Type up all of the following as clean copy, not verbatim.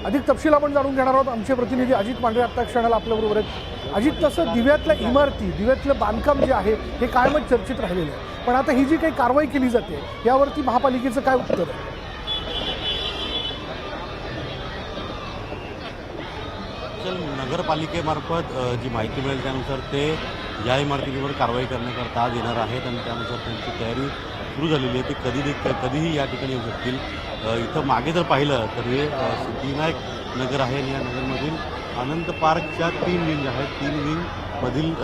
अधिक तपशील आपण जाणून घेणार आहोत। आमचे प्रतिनिधी अजित मांढरे आत्ता क्षणाला आपल्याबरोबर आहेत। अजित, तसं दिव्यातल्या इमारती, दिव्यातलं बांधकाम जे आहे हे कायमच चर्चेत राहिलेलं आहे, पण आता ही जी काही कारवाई केली जाते यावरती महापालिकेचं काय उत्तर आहे? नगरपालिकेमार्फत जी माहिती मिळेल त्यानुसार ते या इमारतीवर कारवाई करण्याकरता आज येणार आहेत आणि त्यानुसार त्यांची तयारी सुरू झालेली आहे। ते कधीही या ठिकाणी येऊ शकतील। इथं मागे जर पाहिलं तर हे सिद्धिविनायक नगर आहे आणि या नगरमधील आनंद पार्कच्या 3 विंग आहेत। 3 विंगमधील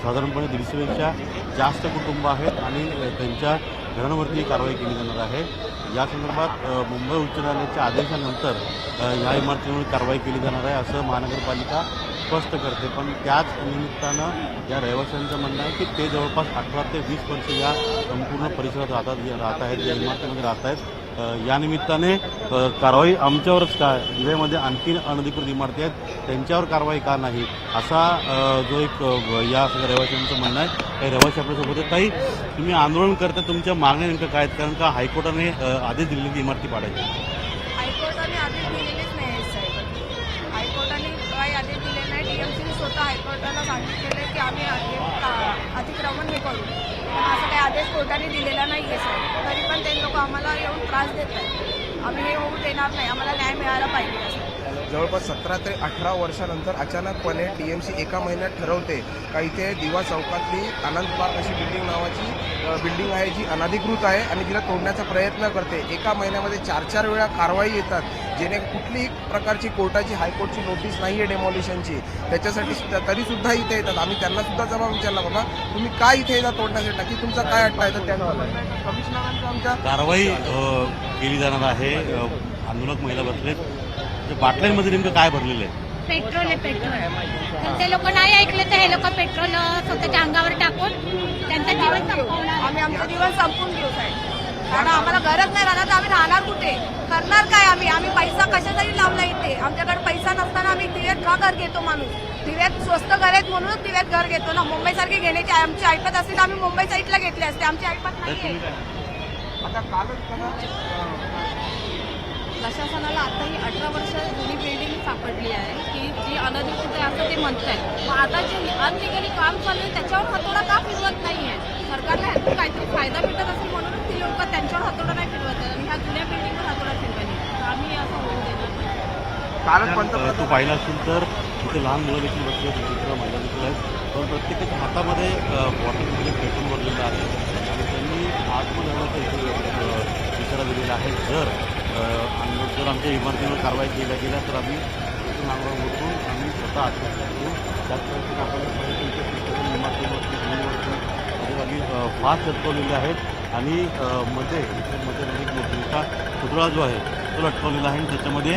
साधारणपणे 150पेक्षा जास्त कुटुंब आहेत आणि त्यांच्या घरांवरती कारवाई केली जाणार आहे। या संदर्भात मुंबई उच्च न्यायालयाच्या आदेशानंतर या इमारतीवर कारवाई केली जाणार आहे असं महानगरपालिका स्पष्ट करते। पण त्याच निमित्तानं या रहिवाशांचं म्हणणं आहे की ते जवळपास 18 ते 20 वर्ष या संपूर्ण परिसरात राहत आहेत, या इमारतीमध्ये राहत आहेत। या निमित्ताने कारवाई आमच्यावरच का, दिव्यामध्ये आणखी अनधिकृत इमारती आहेत त्यांच्यावर कारवाई का नाही असा जो एक या सगळ्या रहिवाशांचं म्हणणं आहे। काही रहिवाशी आपल्यासोबत आहेत। काही तुम्ही आंदोलन करता, तुमच्या मागण्या नेमकं काय आहेत? कारण का हायकोर्टाने आदेश दिलेली इमारती पाडायची? हायकोर्टाने आदेश दिलेलेच नाही साहेब। हायकोर्टाने काही आदेश दिले नाही। DMCने स्वतः हायकोर्टाला सांगितलेलं की आम्ही अतिक्रमण हे करू, पण असं काही आदेश कोर्टाने दिलेला नाही आहे साहेब। तरी पण ते लोक आम्हाला येऊन त्रास देत आहेत। आम्ही हे होऊ देणार नाही, आम्हाला न्याय मिळायला पाहिजे असं। जवळपास 17 ते 18 वर्षानंतर अचानकपणे DMC एका महिन्यात ठरवते का इथे दिवा चौकातली आनंद पार्क अशी बिल्डिंग आहे जी अनधिकृत आहे आणि तिला तोडण्याचा प्रयत्न करते। एका महिन्यामध्ये 4-4 वेळा कारवाई येतात, जेणे कुठलीही प्रकारची कोर्टाची हायकोर्टची नोटीस नाही आहे डेमॉलिशनची, त्याच्यासाठी तरीसुद्धा इथे येतात। आम्ही त्यांना सुद्धा जबाब विचारला, बाबा तुम्ही काय इथे येतात तोडण्यासाठी, की तुमचा काय अट्टा आहे? तर त्यांना कमिशनरांचा आमच्या कारवाई केली जाणार आहे। आंदोलक महिला बसलेत। बाटल्यांमध्ये नेमकं काय भरलेलं आहे? पेट्रोल आहे, पेट्रोल। तर ते लोक नाही ऐकले तर हे लोक पेट्रोल स्वतःच्या अंगावर टाकून त्यांचा जीवन संपवणार। आम्ही आमचं जीवन संपून घेऊ साहेब, कारण आम्हाला गरज नाही राहणार तर आम्ही राहणार कुठे, करणार काय आम्ही पैसा कशासाठी लावला इथे? आमच्याकडे पैसा नसताना आम्ही दिव्यात का घर घेतो? माणूस दिव्यात स्वस्त घर आहेत म्हणूनच दिव्यात घर घेतो ना। मुंबईसारखी घेण्याची आमची ऐपत असते तर आम्ही मुंबई साईडला घेतली असते, आमची ऐपत नाही आहे। आता कालच प्रशासनाला आता ही 18 वर्ष जुनी बिल्डिंग सापडली आहे की जी अनधिकृत आहे असं ते म्हणत आहेत। मग आता जे अनलिगली काम चालू आहे त्याच्यावर हातोडा का फिरवत नाही आहे? सरकारला ह्यातून काहीतरी फायदा भेटत असेल म्हणूनच ती लोक त्यांच्यावर हातोडा नाही फिरवत आहेत आणि ह्या जुन्या बिल्डिंगवर हातोडा फिरवायला तर आम्ही असं होऊ देणार नाही। तू पाहिला असेल तर तिथे लहान मुलं देखील बसले आहेत, चित्र महिला देखील आहेत, पण प्रत्येकाच्या हातामध्ये बॉटलमध्ये पेट्रोल भरलेलं आहे आणि त्यांनी आतमध्ये जाण्याचा इशारा दिलेला आहे। जर आमच्या इमारतीवर कारवाई केल्या गेल्या तर आम्ही नागरावर उठून आम्ही स्वतः आत्महत्या करू। त्याच पद्धतीने आपण इमारतीवरती आम्ही फास लटकवलेले आहेत आणि मध्ये एक मोठा पुतळा जो आहे तो लटकवलेला आहे आणि त्याच्यामध्ये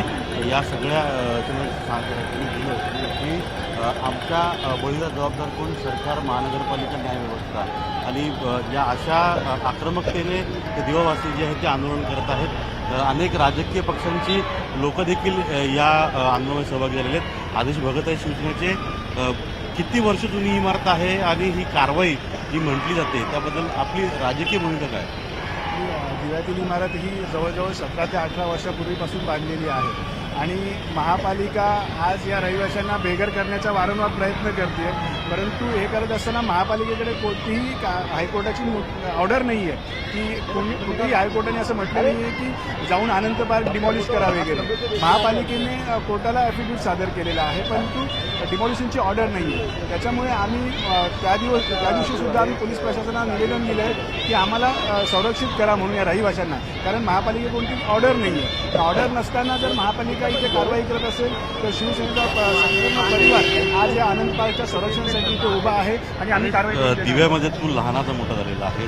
या सगळ्या की आमच्या बळीला जबाबदार कोण? सरकार, महानगरपालिका, न्यायव्यवस्था आणि या अशा आक्रमकतेने ते दिवावासी जे आहेत ते आंदोलन करत आहेत। अनेक राजकीय पक्षांची लोक देखील या आंदोलनात सहभागी झालेले आहेत। आदेश भगत आहे शिवसेनेचे। किती वर्ष जुनी इमारत आहे आणि ही कारवाई जी म्हटली जाते त्याबद्दल आपली राजकीय भूमिका काय? दिव्यातील इमारत ही जवळजवळ 17 ते 18 वर्षापूर्वीपासून बांधलेली आहे आणि महापालिका आज या रहिवाशांना बेघर करण्याचा वारंवार प्रयत्न करते, परंतु हे करत असताना महापालिकेकडे कोणतीही हायकोर्टाची ऑर्डर नाही आहे की कुठेही हायकोर्टाने असं म्हटलं नाही आहे की जाऊन आनंद पार्क डिमॉलिश करा वगैरे। महापालिकेने कोर्टाला ॲफिडेव्हिट सादर केलेला आहे, परंतु डिमॉलिशनची ऑर्डर नाही आहे। त्याच्यामुळे आम्ही त्या दिवशीसुद्धा आम्ही पोलीस प्रशासनाला निवेदन दिलं आहे की आम्हाला संरक्षित करा म्हणून या रहिवाशांना, कारण महापालिकेची कोणती ऑर्डर नाही आहे। ऑर्डर नसताना जर महापालिका इथे कारवाई करत असेल तर शिवसेनेचा संपूर्ण परिवार आज या आनंद पार्कच्या संरक्षणासाठी इथे उभा आहे आणि आम्ही कारवाई। दिव्यामध्ये तू लहानाचा मोठा झालेला आहे,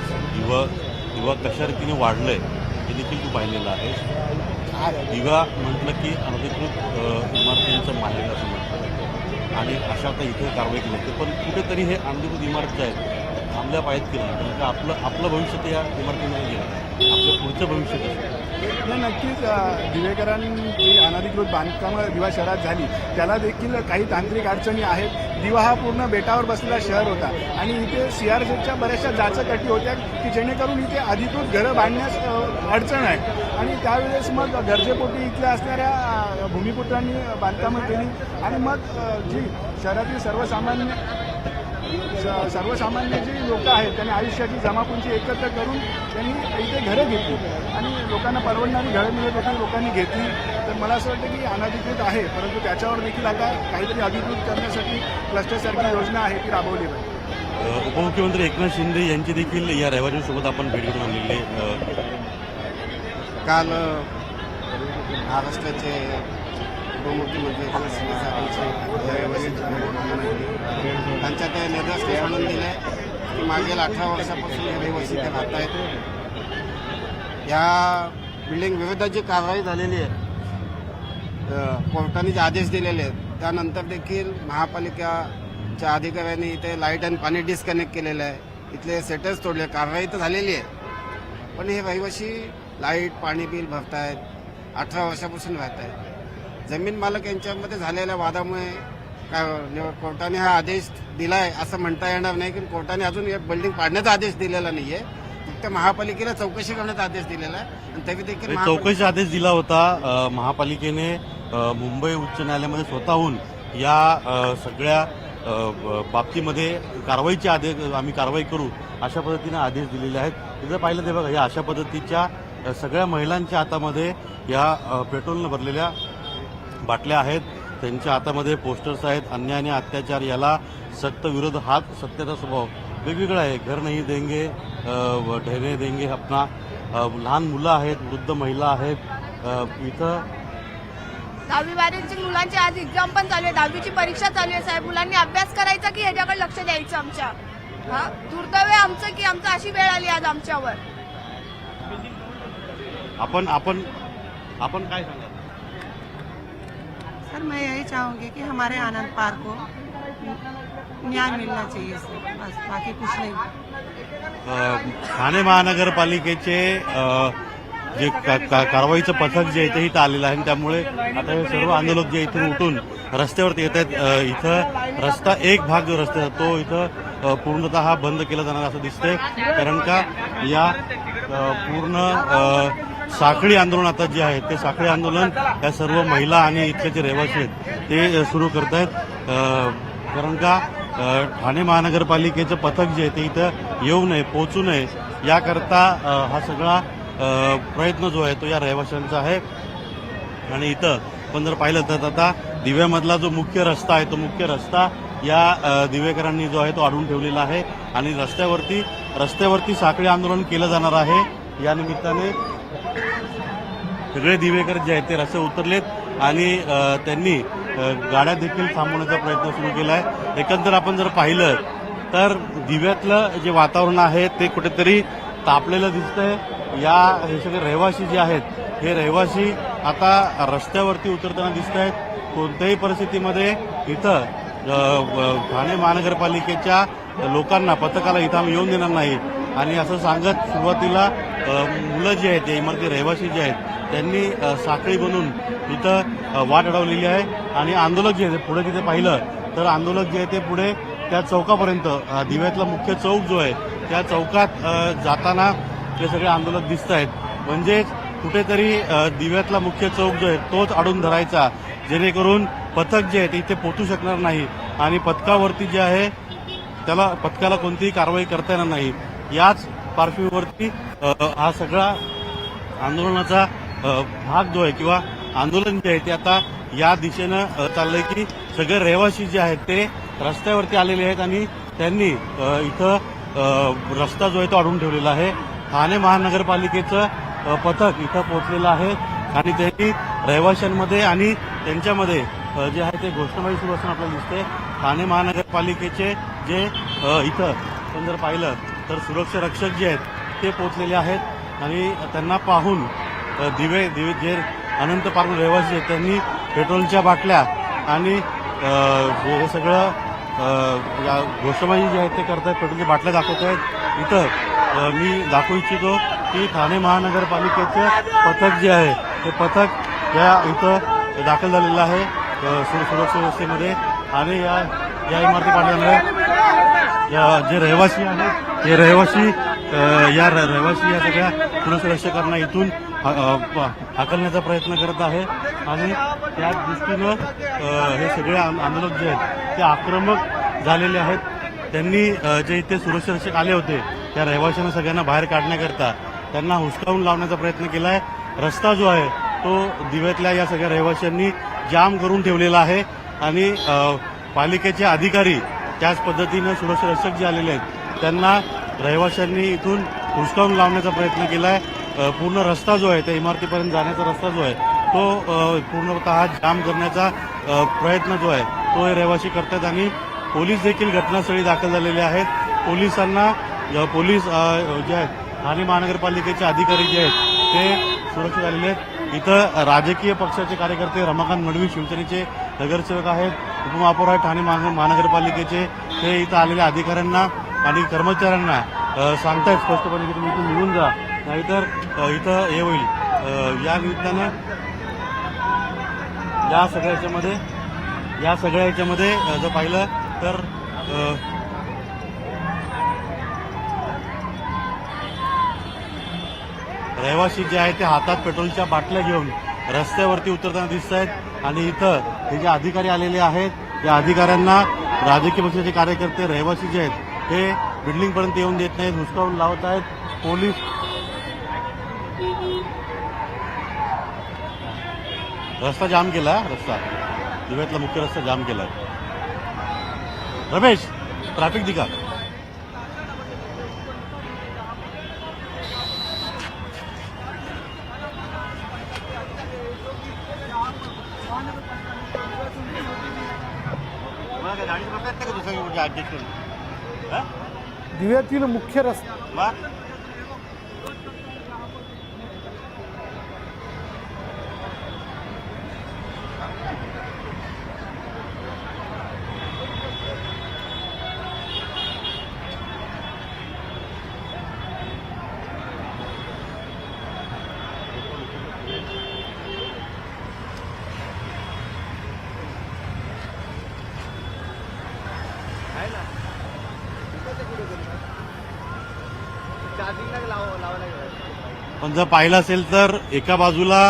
दिवा कशा रीतीने वाढलंय हे देखील तू पाहिलेलं आहे। दिवा म्हटलं की अनधिकृत इमारतींचं माहेर असं म्हटलं आणि अशा आता इथे कारवाई केली जाते, पण कुठेतरी हे अनधिकृत इमारती आहेत थांबल्या पाहिजेत केलं, कारण आपलं भविष्य ते या इमारतीमध्ये गेलं, आपलं पुढचं भविष्य कसं? नाही, नक्कीच दिवेकरांची अनधिकृत बांधकामं दिवा शहरात झाली त्याला देखील काही तांत्रिक अडचणी आहेत। दिवा हा पूर्ण बेटावर बसलेला शहर होता आणि इथे CRZच्या बऱ्याचशा जाचक अटी होत्या की जेणेकरून इथे अधिकृत घरं बांधण्यास अडचण आहे। आणि त्यावेळेस मग गरजेपोटी इथल्या असणाऱ्या भूमिपुत्रांनी बांधकामं केली आणि मग जी शहरातील सर्वसामान्य जी लोकं आहेत त्यांनी आयुष्याची जमापुंजी एकत्र करून त्यांनी इथे घरं घेतली आणि लोकांना परवडणारी घरं मिळत होती, लोकांनी घेतली. तर मला असं वाटतं की अनधिकृत आहे, परंतु त्याच्यावर देखील आता काहीतरी अधिकृत करण्यासाठी क्लस्टरसारखी योजना आहे ती राबवली पाहिजे. उपमुख्यमंत्री एकनाथ शिंदे यांची देखील या रहिवाशांसोबत आपण भेट घेऊन आणलेली आहे. काल महाराष्ट्राचे उपमुख्यमंत्री एकनाथ शिंदे साहेबांची रहिवाशांची भेट त्यांच्या ते निर्देश म्हणून दिले की मागील 18 वर्षापासून हे रहिवासी ते राहत आहेत. या बिल्डिंग विरुद्ध जी कारवाई झालेली आहे, कोर्टाने जे आदेश दिलेले आहेत त्यानंतर देखील महापालिकाच्या अधिकाऱ्यांनी इथे लाईट आणि पाणी डिस्कनेक्ट केलेलं आहे, इथले सेटर्स तोडले. कारवाई तर झालेली आहे, पण हे रहिवासी लाईट पाणी बिल भरतायत, 18 वर्षापासून राहत आहेत. जमीन मालक यांच्यामध्ये झालेल्या वादामुळे कोर्टाने हा आदेश दिला आहे असं म्हणता येणार नाही, की कोर्टाने अजून एक बिल्डिंग पाडण्याचा आदेश दिलेला नाही आहे. फक्त महापालिकेला चौकशी करण्याचा आदेश दिलेला आहे आणि तरी देखील चौकशी आदेश दिला होता महापालिकेने. मुंबई उच्च न्यायालयामध्ये स्वतःहून या सगळ्या बाबतीमध्ये कारवाईचे आदेश आम्ही कारवाई करू अशा पद्धतीने आदेश दिलेले आहेत. तिथं पाहिलं ते बघा, या अशा पद्धतीच्या सगळ्या महिलांच्या हातामध्ये या पेट्रोलनं भरलेल्या बाटल्या आहेत. त्यांच्या हातामध्ये पोस्टर्स आहेत. अन्याय आणि अत्याचार याला सक्त विरोध, हाच सत्याचा स्वभाव. वेगवेगळा आहे. घर नाही देंगे, ठहरे देंगे अपना. लहान मुलं आहेत, वृद्ध महिला आहेत. इथं 10वी 12वीची मुलांची आज एक्झाम पण चालू आहे, 10वीची परीक्षा चालू आहे. साहेब, मुलांनी अभ्यास करायचा की ह्याच्याकडे लक्ष द्यायचं आमच्या? दुर्दैव आहे आमचं की आमचं अशी वेळ आली आज आमच्यावर. आपण काय सांगा? सर, मैं यही चाहूँगी कि हमारे आनंद पार्क को न्याय मिलना चाहिए सर, बस बाकी कुछ नहीं. ठाणे महानगरपालिकेचे जे कारवाईचं पथक जे इथे इथं आलेलं आहे, त्यामुळे आता हे सर्व आंदोलक जे इथून उठून रस्त्यावरती येत आहेत. इथं रस्ता एक भाग जो रस्त्याचा तो इथं पूर्णतः बंद केला जाणार असं दिसतंय, कारण का या पूर्ण साखळी आंदोलन आता जे आहे ते साखळी आंदोलन या सर्व महिला आणि इथले जे रहिवासी आहेत ते सुरू करत आहेत. कारण का ठाणे महानगरपालिकेचं पथक जे आहे ते इथं येऊ नये, पोहोचू नये याकरता हा सगळा प्रयत्न जो आहे तो या रहिवाशांचा आहे. आणि इथं पण जर पाहिलं तर आता दिव्यामधला जो मुख्य रस्ता आहे तो मुख्य रस्ता या दिवेकरांनी जो आहे तो अडवून ठेवलेला आहे आणि रस्त्यावरती साखळी आंदोलन केलं जाणार आहे. या निमित्ताने सगळे दिवेकर जे आहेत ते रस्ते उतरलेत आणि त्यांनी गाड्या देखील थांबवण्याचा प्रयत्न सुरू केला आहे. एकंदर आपण जर पाहिलं तर दिव्यातलं जे वातावरण आहे ते कुठेतरी तापलेलं दिसतंय. हे सगळे रहिवासी जे आहेत हे रहिवासी आता रस्त्यावरती उतरताना दिसत आहेत. कोणत्याही परिस्थितीमध्ये इथं ठाणे महानगरपालिकेच्या लोकांना, पथकाला इथं आम्ही येऊन देणार नाही आणि असं सांगत सुरुवातीला मुलं जी आहेत, इमारती रहिवासी जे आहेत त्यांनी साखळी बनवून इथं वाट अडवलेली आहे. आणि आंदोलक जे आहेत पुढे तिथे पाहिलं तर आंदोलक जे आहे ते पुढे त्या चौकापर्यंत, दिव्यातला मुख्य चौक जो आहे त्या चौकात जाताना हे सगळे आंदोलक दिसत आहेत. म्हणजेच कुठेतरी दिव्यातला मुख्य चौक जो आहे तोच अडवून धरायचा, जेणेकरून पथक जे आहे ते इथे पोहोचू शकणार नाही आणि पथकावरती जे आहे पथकाला कोणतीही कारवाई करता येणार नाही. याच पार्श्वभूमीवरती हा सगळा आंदोलनाचा भाग जो आहे किंवा आंदोलन जे आहे ते आता या दिशेनं चाललंय की सगळे रहिवासी जे आहेत ते रस्त्यावरती आलेले आहेत आणि त्यांनी इथं रस्ता जो आहे तो अडवून ठेवलेला आहे. ठाणे महानगरपालिकेचं पथक इथं पोहोचलेलं आहे आणि त्यांनी रहिवाशांमध्ये आणि त्यांच्यामध्ये जे आहे ते घोषणाबाजी सुरू असताना आपल्याला दिसते. ठाणे महानगरपालिकेचे जे इथं आपण जर पाहिलं तर सुरक्षा रक्षक जे आहेत ते पोहोचलेले आहेत आणि त्यांना पाहून दिवे जे अनंत पार्क रहिवासी आहेत त्यांनी पेट्रोलच्या बाटल्या आणि हे सगळं घोषणाबाजी जे आहेत ते करतायत, पेट्रोलच्या बाटल्या दाखवत आहेत. इथं मी दाखवू इच्छितो की ठाणे महानगरपालिकेचं पथक जे आहे ते पथक या इथं दाखल झालेलं आहे सुरक्षा व्यवस्थेमध्ये आणि या इमारती पाडल्यामुळे जे रहिवासी आहेत ते रहिवासी या रहिवासी या सगळ्या सुरक्षकांना इथून हाकलण्याचा प्रयत्न करत आहे आणि त्याच दृष्टीनं हे सगळे आंदोलक जे आहेत ते आक्रमक झालेले आहेत. त्यांनी जे इथे सुरक्षक आले होते त्या रहिवाशांना सगळ्यांना बाहेर काढण्याकरता त्यांना हुसकावून लावण्याचा प्रयत्न केला आहे. रस्ता जो आहे तो दिव्यातल्या या सगळ्या रहिवाशांनी जाम करून ठेवलेला आहे आणि पालिकेचे अधिकारी त्याच पद्धतीनं सुरक्षक जे आलेले आहेत त्यांना रहिवाशांनी इथून हुसकावून लावण्याचा प्रयत्न केला आहे. पूर्ण रस्ता जो आहे त्या इमारतीपर्यंत जाण्याचा रस्ता जो आहे तो पूर्णतः जाम करण्याचा प्रयत्न जो आहे तो हे रहिवासी करतात आणि पोलीस देखील घटनास्थळी दाखल झालेले आहेत. पोलिसांना पोलीस जे आहेत ठाणे महानगरपालिकेचे अधिकारी जे आहेत ते सुरक्षित आलेले आहेत. इथं राजकीय पक्षाचे कार्यकर्ते रमाकांत मडवी शिवसेनेचे नगरसेवक आहेत, उपमहापौर आहेत ठाणे महानगरपालिकेचे, ते इथं आलेल्या अधिकाऱ्यांना आणि कर्मचाऱ्यांना सांगतायत स्पष्टपणे की तुम्ही इथून निघून जा, नाहीतर इथं हे होईल. या निमित्तानं या सगळ्या याच्यामध्ये जर पाहिलं तर रहिवासी जे आहेत ते हातात पेट्रोलच्या बाटल्या घेऊन रस्त्यावरती उतरताना दिसत आहेत आणि इथं हे जे अधिकारी आलेले आहेत या अधिकाऱ्यांना राजकीय पक्षाचे कार्यकर्ते रहिवासी जे आहेत हे बिल्डिंगपर्यंत येऊन देत नाहीत, हुसकावून लावत आहेत. पोलीस रस्ता जाम केला, रस्ता दिव्यातला मुख्य रस्ता जाम केला. रमेश ट्रॅफिक दिखा. दिव्यातील मुख्य रस्ता पण जर पाहिलं असेल तर एका बाजूला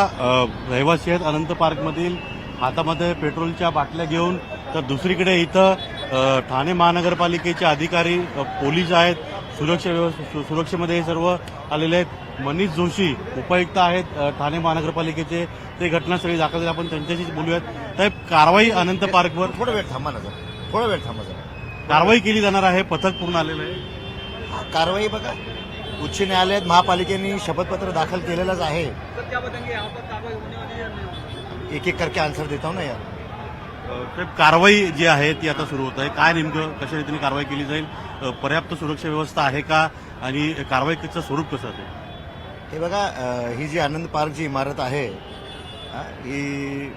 रहिवासी आहेत अनंत पार्कमधील हातामध्ये पेट्रोलच्या बाटल्या घेऊन, तर दुसरीकडे इथं ठाणे महानगरपालिकेचे अधिकारी पोलीस आहेत, सुरक्षेमध्ये हे सर्व आलेले आहेत. मनीष जोशी उपायुक्त आहेत ठाणे महानगरपालिकेचे, ते घटनास्थळी दाखल झाले. आपण त्यांच्याशीच बोलूयात. साहेब, कारवाई अनंत पार्कवर थोडा वेळ थांबा जरा. कारवाई केली जाणार आहे, पथक पूर्ण आलेलं आहे. कारवाई बघा, उच्च न्यायालयात महापालिकेने शपथपत्र दाखल केलेलंच आहे. एक एक करके आन्सर देता हूं ना यार. साहेब, कारवाई जी आहे ती आता सुरू होत आहे. काय नेमकं कशा रीतीने कारवाई केली जाईल? पर्याप्त सुरक्षा व्यवस्था आहे का आणि कारवाईचं स्वरूप कसं असेल? हे बघा, ही जी आनंद पार्क जी इमारत आहे ही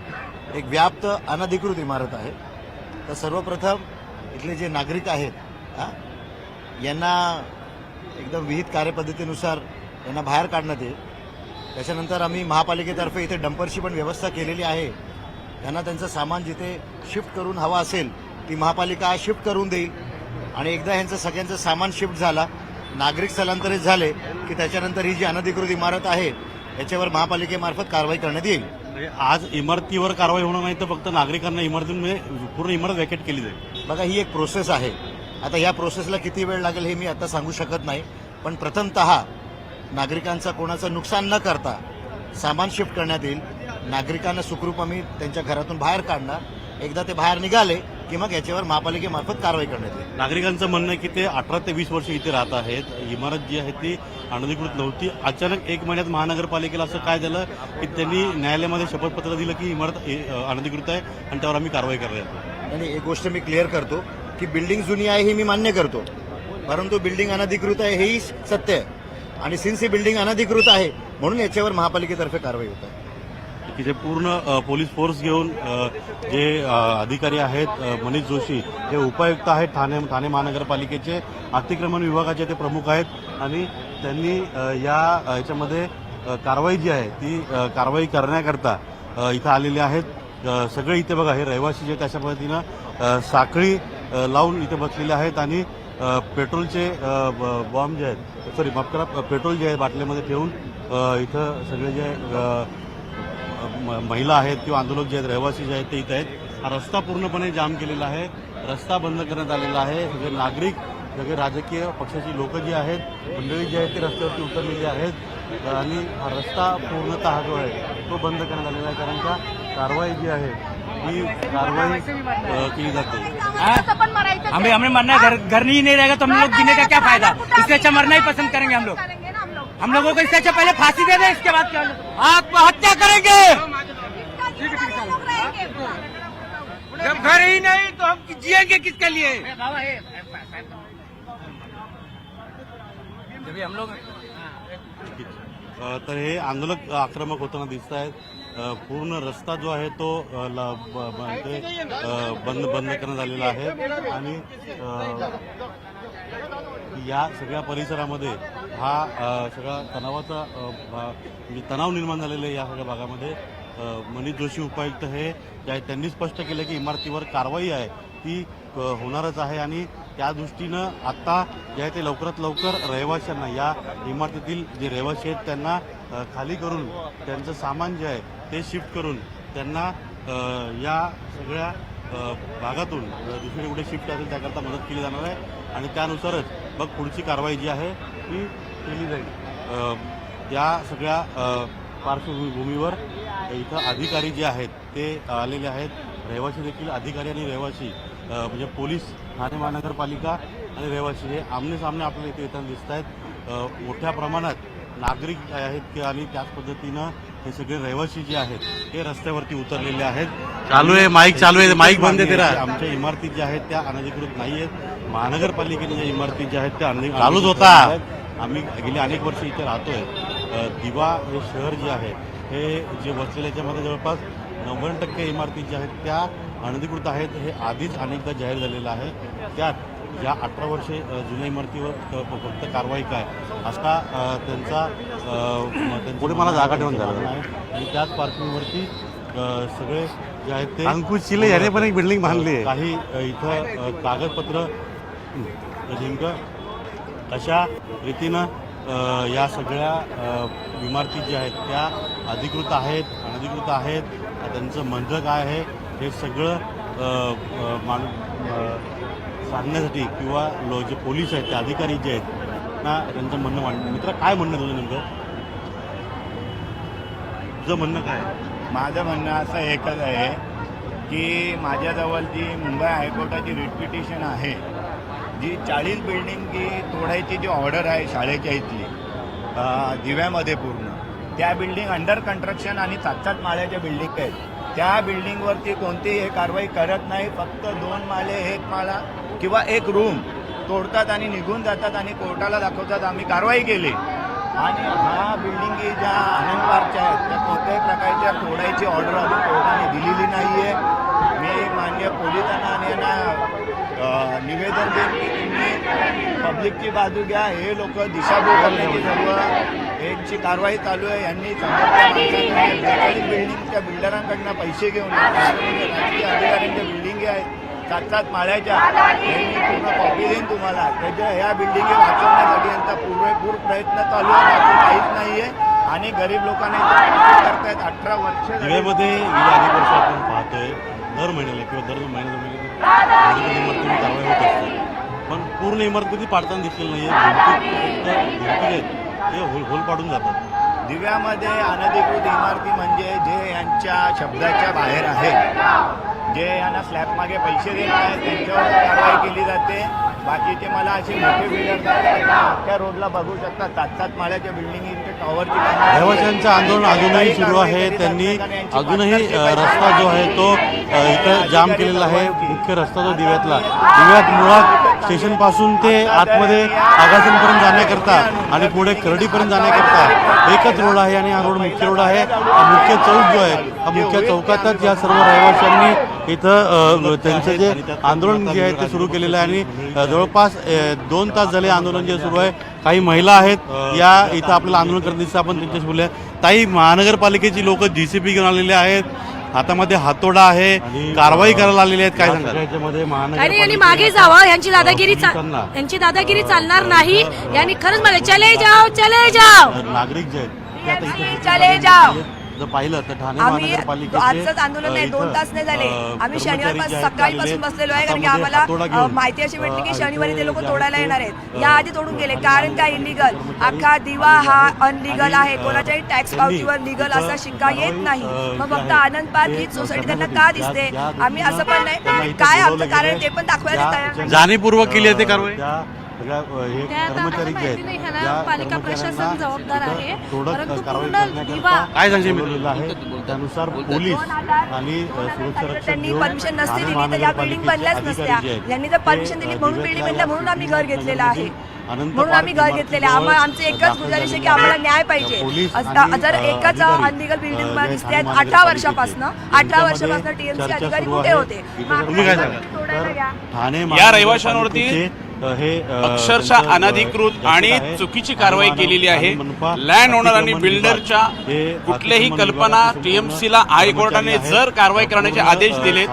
एक व्याप्त अनधिकृत इमारत आहे. तर सर्वप्रथम इथले जे नागरिक आहेत यांना एकदम विहित कार्यपद्धतीनुसार यांना बाहेर काढण्यात येईल. त्याच्यानंतर आम्ही महापालिकेतर्फे इथे डंपरची पण व्यवस्था केलेली आहे. त्यांना त्यांचं सामान जिथे शिफ्ट करून हवं असेल ती महापालिका शिफ्ट करून देईल आणि एकदा यांचं सगळ्यांचं सामान शिफ्ट झाला, नागरिक स्थलांतरित झाले की त्याच्यानंतर ही जी अनधिकृत इमारत आहे याच्यावर महापालिकेमार्फत कारवाई करण्यात येईल. म्हणजे आज इमारतीवर कारवाई होणार नाही तर फक्त नागरिकांना इमारतीमध्ये पूर्ण इमारत वॅकेट केली जाईल? बघा, ही एक प्रोसेस आहे. आता या प्रोसेसला किती वेळ लागेल हे मी आता सांगू शकत नाही, पण प्रथमतः नागरिकांचं कोणाचं नुकसान न करता सामान शिफ्ट करण्यात येईल. नागरिकांना सुखरूप आम्ही त्यांच्या घरातून बाहेर काढणार. एकदा ते बाहेर निघाले की मग याच्यावर महापालिकेमार्फत कारवाई करण्यात येईल. नागरिकांचं म्हणणं आहे की ते 18 ते 20 वर्ष इथे राहत आहेत. इमारत जी आहे ती अनधिकृत नव्हती. अचानक 1 महिन्यात महानगरपालिकेला असं काय झालं की त्यांनी न्यायालयामध्ये शपथपत्र दिलं की इमारत अनधिकृत आहे आणि त्यावर आम्ही कारवाई करणार. आणि एक गोष्ट मी क्लिअर करतो की बिल्डिंग जुनी आहे ही मी मान्य करतो, परंतु बिल्डिंग अनधिकृत आहे हेही सत्य आहे. आणि सिन्स ही बिल्डिंग अनधिकृत आहे म्हणून याच्यावर महापालिकेतर्फे कारवाई होत आहे. की जे पूर्ण पोलीस फोर्स घेऊन जे अधिकारी आहेत, मनीष जोशी हे उपायुक्त आहेत ठाणे महानगरपालिकेचे, अतिक्रमण विभागाचे ते प्रमुख आहेत आणि त्यांनी याच्यामध्ये कारवाई जी आहे ती कारवाई करण्याकरता इथं आलेले आहेत. सगळे इथे बघा हे रहिवासी जे त्याच्या पद्धतीनं साखळी लावून इथे बसलेले आहेत आणि पेट्रोलचे बॉम्ब जे आहेत, सॉरी माफ करा, पेट्रोल जे आहे बाटलीमध्ये ठेवून इथं सगळे जे महिला आहेत किंवा आंदोलक जे आहेत, रहिवासी जे आहेत ते इथं आहेत. हा रस्ता पूर्णपणे जाम केलेला आहे, रस्ता बंद करण्यात आलेला आहे. सगळे नागरिक, सगळे राजकीय पक्षाची लोक जी आहेत, मंडळी जी आहेत, ते रस्त्यावरती उतरलेली आहेत आणि हा रस्ता पूर्णतः जो आहे तो बंद करण्यात आलेला आहे. कारण का कारवाई जी आहे ही कारवाई केली जाते. हमें मरना है, घर ही नहीं रहेगा तो हम लोग जीने का क्या फायदा? इससे अच्छा मरना ही पसंद करेंगे हम लोग. हम लोगों को इससे अच्छा पहले फांसी दे दें, इसके बाद क्या आत्महत्या करेंगे. जब घर ही नहीं तो हम जिएंगे किसके लिए? जब हम लोग तर हे आंदोलक आक्रमक होताना दिसत आहेत. पूर्ण रस्ता जो आहे तो बंद करण्यात आलेला आहे आणि या सगळ्या परिसरामध्ये हा सगळा तणावाचा म्हणजे तणाव निर्माण झालेला आहे या सगळ्या भागामध्ये. मनीष जोशी उपायुक्त हे त्यांनी स्पष्ट केलं की इमारतीवर कारवाई आहे ती होणारच आहे आणि त्या दृष्टीनं आता जे आहे ते लवकरात लवकर रहिवाशांना, या इमारतीतील जे रहिवासी आहेत त्यांना खाली करून त्यांचं सामान जे आहे ते शिफ्ट करून त्यांना या सगळ्या भागातून दुसरीकडे कुठे शिफ्ट असेल त्याकरता मदत केली जाणार आहे आणि त्यानुसारच मग पुढची कारवाई जी आहे ती केली जाईल. या सगळ्या पार्श्वभूमीवर इथं अधिकारी जे आहेत ते आलेले आहेत. रहिवासी देखील, अधिकारी आणि रहिवासी म्हणजे पोलीस, ठाणे महानगरपालिका आणि रहिवासी हे आमने सामने आपल्याला इथे येताना दिसत आहेत. मोठ्या प्रमाणात नागरिक आहेत आणि त्याच पद्धतीनं हे सगळे रहिवासी जे आहेत ते रस्त्यावरती उतरलेले आहेत. चालू आहे माईक, चालू आहे माईक बंद आहे. आमच्या इमारती ज्या आहेत त्या अनधिकृत नाही आहेत. महानगरपालिकेने ज्या इमारती ज्या आहेत त्या अनधिकृत चालूच होता. आम्ही गेली अनेक वर्ष इथे राहतोय. दिवा हे शहर जे आहे हे जे वसलेल्या याच्यामध्ये जवळपास 90% इमारती ज्या आहेत त्या अनधिकृत आहेत. हे आधीच अनेकदा जाहीर झालेलं आहे. त्यात या 18 वर्षे जुन्या इमारतीवर फक्त कारवाई काय असा त्यांचा पुढे मला जागा ठेवून झाला आहे आणि त्याच पार्श्वभूमीवरती सगळे जे आहेत ते अंकुश चिले याने पण एक बिल्डिंग बांधली आहे. काही इथं कागदपत्र नेमकं अशा रीतीनं या सगळ्या इमारती ज्या आहेत त्या अधिकृत आहेत, अनधिकृत आहेत, त्यांचं म्हणणं काय आहे हे सगळं सांगण्यासाठी किंवा जे पोलीस आहेत, ते अधिकारी जे आहेत ना त्यांचं म्हणणं मांडणं. मित्र काय म्हणणं तुझं नेमकं? तुझं म्हणणं काय? माझं म्हणणं असं एकच आहे की माझ्याजवळ जी मुंबई हायकोर्टाची रिट पिटिशन आहे, जी 40 बिल्डिंग जी तोडायची जी ऑर्डर आहे शाळेच्या इथली दिव्यामध्ये पूर्ण, त्या बिल्डिंग अंडर कन्स्ट्रक्शन आणि 7-7 माळ्याच्या बिल्डिंग आहेत. त्या बिल्डिंगवरती कोणतीही कारवाई करत नाही. फक्त 2 माळे, 1 माळा किंवा 1 रूम तोडतात आणि निघून जातात आणि कोर्टाला दाखवतात आम्ही कारवाई केली. आणि हा बिल्डिंगी ज्या आनंद पार्कच्या आहेत त्या कोणत्याही प्रकारच्या तोडायची ऑर्डर अजून कोर्टाने दिलेली नाही आहे. मी माननीय पोलिसांना आणि यांना निवेदन देईन की तुम्ही पब्लिकची बाजू घ्या. हे लोक दिशाभूल करण्याची सर्व यांची कारवाई चालू आहे. यांनी समोरच्या बिल्डिंगच्या बिल्डरांकडनं पैसे घेऊन राजकीय अधिकाऱ्यांच्या बिल्डिंगी आहेत 7-7 माळ्याच्या, यांनी पूर्ण कॉपी देईन तुम्हाला. त्याच्या ह्या बिल्डिंगी वाचवण्यासाठी यांचा पुरेपूर प्रयत्न चालू आहे, बाकी काहीच नाही आहे. आणि गरीब लोकांना करतायत. 18 वर्ष दिव्यामध्ये गेली अनेक वर्ष आपण पाहतोय दर महिन्याला किंवा दर महिन्याला इमारतीवर कारवाई होत असते, पण पूर्ण इमारती पाडताना दिसलेलं नाही आहे. भिंती ते होल पाडून जातात. दिव्यामध्ये अनधिकृत इमारती म्हणजे जे यांच्या शब्दाच्या बाहेर आहेत, जे यांना स्लॅब मागे पैसे देत आहेत त्यांच्यावर कारवाई केली जाते. बाकीचे मला असे मोठे बिल्डर अख्ख्या रोडला बघू शकता 7-7 माळ्याच्या बिल्डिंगचे टॉवरची रहिवाशांचं आंदोलन अजूनही सुरू आहे. त्यांनी अजूनही रस्ता जो आहे तो इथं जाम केलेला आहे. मुख्य रस्ता जो दिव्यात मुळात स्टेशनपासून ते आतमध्ये आगासनपर्यंत जाण्याकरता आणि पुढे खर्डीपर्यंत जाण्याकरता एकच रोड आहे आणि हा रोड मुख्य रोड आहे. हा मुख्य चौक जो आहे हा मुख्य चौकातच या सर्व रहिवाशांनी इथं त्यांचं जे आंदोलन जे आहे ते सुरू केलेलं आहे आणि जवळपास 2 तास झाले आंदोलन जे सुरू आहे. काही महिला आहेत या इथं आपल्याला आंदोलन करत दिसतं. आपण त्यांच्याशी बोलूया. ताई, महानगरपालिकेची लोक JCB घेऊन आलेले आहेत, हातामध्ये हातोडा आहे, कारवाई करायला आलेली आहेत. काय सांगाल? आणि यांनी मागे जावं, यांची दादागिरी चालणार नाही. यांनी खरंच मला चले जाओ नागरिक जे आहेत ते आता इथे चले जाओ. जर पाहिलं तर ठाणे आम्ही महानगरपालिकेचे आजच आंदोलन नाही, 2 तास नाही झाले. आम्ही शनिवारपासून सकाळीपासून बसलेलो आहे, कारण की आम्हाला माहिती अशी भेटली की शनिवारी ते लोक तोडायला येणार आहेत. या आधी तोडून गेले, कारण का इलिगल अख्खा दिवा हा अनलिगल आहे. कोणाच्याही टॅक्स पावतीवर लिगल असा शिक्का येत नाही. मग फक्त आनंद पार्क ही सोसायटी त्यांना का दिसते? आम्ही असं पण नाही, काय आमचं कारण ते पण दाखवायला तयार. जाणीवपूर्वक केली आहे ते कारवाई. त्या आता आम्हाला माहिती नाही, ह्याला पालिका प्रशासन जबाबदार आहे. परंतु पूर्ण दिवा काय सांगशील त्यानुसार पोलीस आणि सुरक्षा रक्षक त्यांनी परमिशन नसती दिली तर या बिल्डिंग बनल्याच नसत्या. यांनी जर परमिशन दिली म्हणून बिल्डिंग बनल्या, म्हणून आम्ही घर घेतलेलं आहे. म्हणून आम्ही घर घेतलेले. आम्हाला आमचे एकच गुजारिश आहे की आम्हाला न्याय पाहिजे. जर एकच अनलिगल बिल्डिंग दिसते 18 वर्षापासून टीएमसी अधिकारी कुठे होते? तुम्ही काय सांगा? ठाणे या रहिवाशांवरती हे अक्षरशः अनधिकृत आणि चुकीची कारवाई केलेली आहे. लँड ओनर आणि बिल्डरच्या कुठल्याही कल्पना टीएमसीला हायकोर्टाने जर कारवाई करण्याचे आदेश दिले,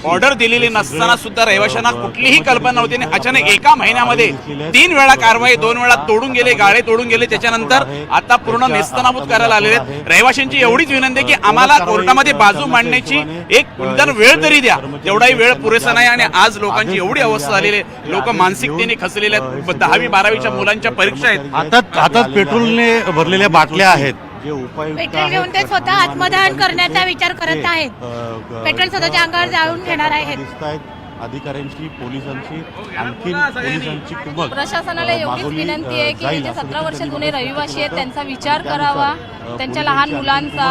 ऑर्डर दिलेली नसताना सुद्धा रहिवाशांना कुठलीही कल्पना नव्हती आणि अचानक एका महिन्यामध्ये 3 वेळा कारवाई, 2 वेळा तोडून गेले, गाळे तोडून गेले. त्याच्यानंतर आता पूर्ण नेस्तनाबूत करायला आलेले आहेत. रहिवाशांची एवढीच विनंती आहे की आम्हाला कोर्टामध्ये बाजू मांडण्याची एक निदान वेळ तरी द्या. तेवढाही वेळ पुरेसा नाही आणि आज लोकांची एवढी अवस्था झालेली आहे. लोक मानसिकतेने खचलेले आहेत. 10वी-12वीच्या मुलांच्या परीक्षा आहेत. हातात पेट्रोलने भरलेल्या बाटल्या आहेत. जे पेट्रोल घेऊन ते स्वतः आत्मदहन करण्याचा विचार करत आहेत. पेट्रोल स्वतःच्या अंगावर जाळून घेणार आहेत. अधिकाऱ्यांची, पोलिसांची, आणखी पोलिसांची कुमक प्रशासनाला एवढीच विनंती आहे की जे 17 वर्ष जुने रहिवासी आहेत त्यांचा विचार करावा. त्यांच्या लहान मुलांचा,